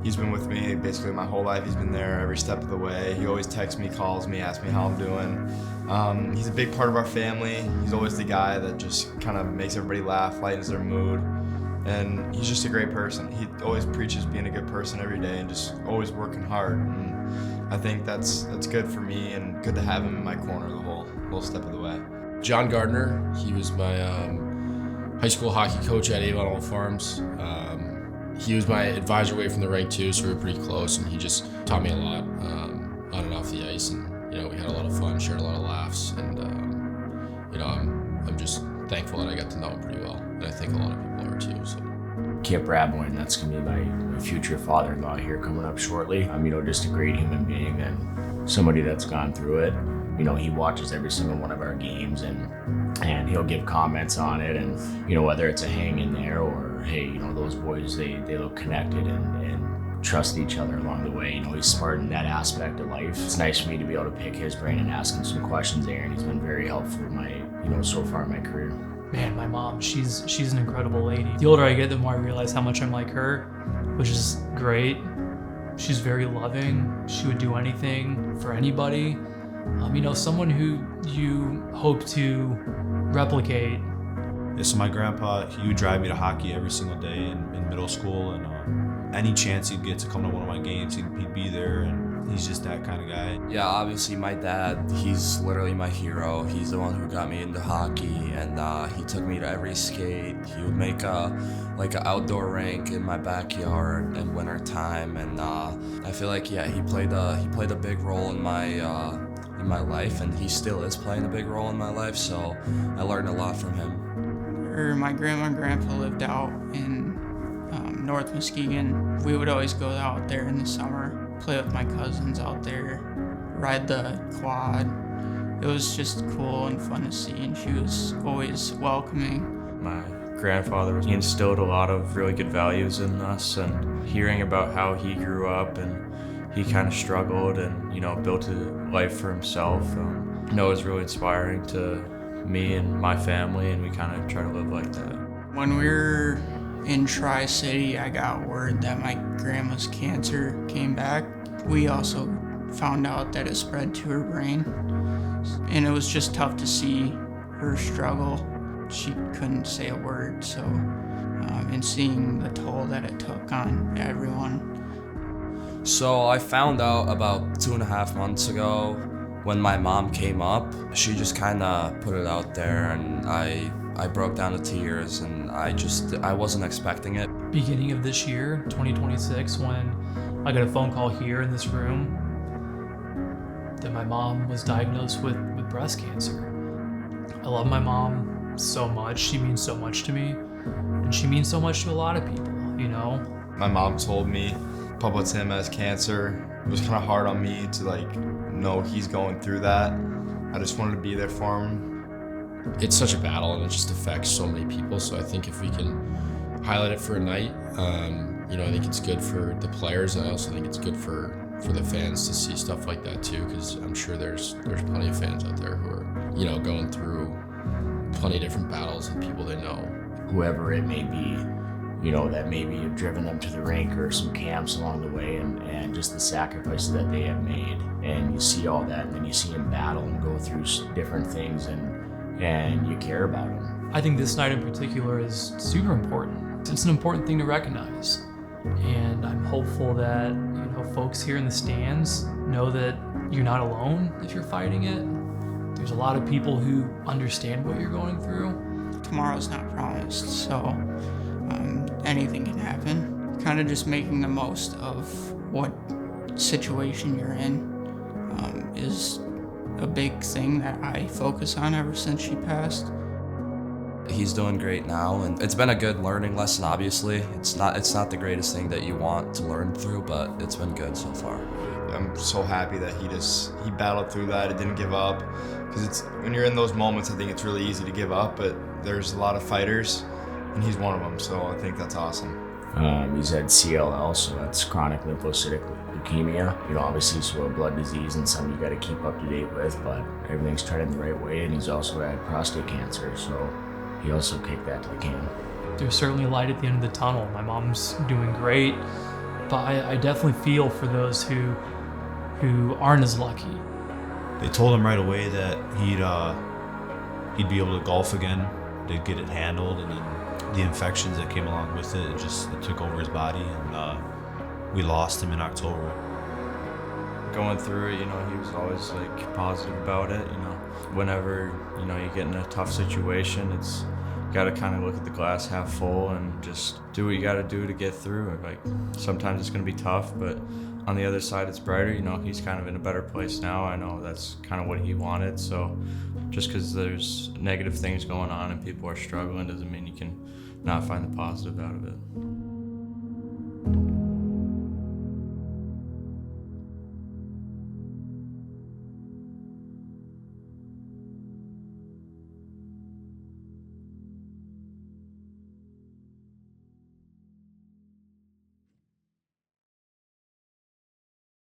He's been with me basically my whole life. He's been there every step of the way. He always texts me, calls me, asks me how I'm doing. He's a big part of our family. He's always the guy that just kind of makes everybody laugh, lightens their mood. And he's just a great person. He always preaches being a good person every day and just always working hard. And I think that's good for me and good to have him in my corner the whole step of the way. John Gardner, he was my high school hockey coach at Avon Old Farms. He was my advisor away from the rink too, so we were pretty close, and he just taught me a lot on and off the ice. And we had a lot of fun, shared a lot of laughs, and I'm just thankful that I got to know him pretty well, and I think a lot of people are too. So. Kip Radboyne, that's gonna be my future father-in-law here coming up shortly. Just a great human being and somebody that's gone through it. He watches every single one of our games and he'll give comments on it, and whether it's a hang in there or hey, those boys they look connected and trust each other along the way. He's smart in that aspect of life. It's nice for me to be able to pick his brain and ask him some questions there, and he's been very helpful in so far in my career. Man, my mom, she's an incredible lady. The older I get, the more I realize how much I'm like her, which is great. She's very loving. She would do anything for anybody. Someone who you hope to replicate. Yeah, so my grandpa, he would drive me to hockey every single day in middle school, and any chance he'd get to come to one of my games, he'd be there, and he's just that kind of guy. Yeah, obviously my dad, he's literally my hero. He's the one who got me into hockey, and he took me to every skate. He would make an outdoor rink in my backyard in winter time, and I feel like he played a big role in my life, and he still is playing a big role in my life. So I learned a lot from him. My grandma and grandpa lived out in North Muskegon. We would always go out there in the summer, play with my cousins out there, ride the quad. It was just cool and fun to see, and she was always welcoming. My grandfather, he instilled a lot of really good values in us, and hearing about how he grew up and he kind of struggled and built a life for himself, it was really inspiring to me and my family, and we kind of try to live like that. When we were in Tri-City, I got word that my grandma's cancer came back. We also found out that it spread to her brain, and it was just tough to see her struggle. She couldn't say a word, so and seeing the toll that it took on everyone. So I found out about 2.5 months ago when my mom came up. She just kind of put it out there, and I broke down to tears, and I wasn't expecting it. Beginning of this year, 2026, when I got a phone call here in this room that my mom was diagnosed with breast cancer. I love my mom so much. She means so much to me, and she means so much to a lot of people, My mom told me Papa Tim has cancer. It was kind of hard on me to know he's going through that. I just wanted to be there for him. It's such a battle, and it just affects so many people. So I think if we can highlight it for a night, I think it's good for the players, and I also think it's good for the fans to see stuff like that too, because I'm sure there's plenty of fans out there who are going through plenty of different battles with people they know. Whoever it may be, that maybe have driven them to the rink or some camps along the way, and just the sacrifices that they have made. And you see all that, and then you see them battle and go through different things, and you care about them. I think this night in particular is super important. It's an important thing to recognize. And I'm hopeful that, folks here in the stands know that you're not alone if you're fighting it. There's a lot of people who understand what you're going through. Tomorrow's not promised, so anything can happen. Kind of just making the most of what situation you're in is a big thing that I focus on ever since she passed. He's doing great now, and it's been a good learning lesson. Obviously, it's not the greatest thing that you want to learn through, but it's been good so far. I'm so happy that he battled through that. It didn't give up, because when you're in those moments, I think it's really easy to give up, but there's a lot of fighters, and he's one of them. So I think that's awesome. He's had CLL, so that's chronic lymphocytic leukemia. Obviously, so a blood disease and something you got to keep up to date with, but everything's treading the right way. And he's also had prostate cancer, so he also kicked that to the can. there's certainly light at the end of the tunnel. My mom's doing great, but I definitely feel for those who aren't as lucky. They told him right away that he'd be able to golf again. They'd get it handled, and then the infections that came along with it took over his body, and we lost him in October. Going through it, he was always like positive about it. Whenever you get in a tough situation, it's got to kind of look at the glass half full and just do what you got to do to get through it. Like sometimes it's going to be tough, but on the other side it's brighter. He's kind of in a better place now. I know that's kind of what he wanted. So just because there's negative things going on and people are struggling doesn't mean you can not find the positive out of it.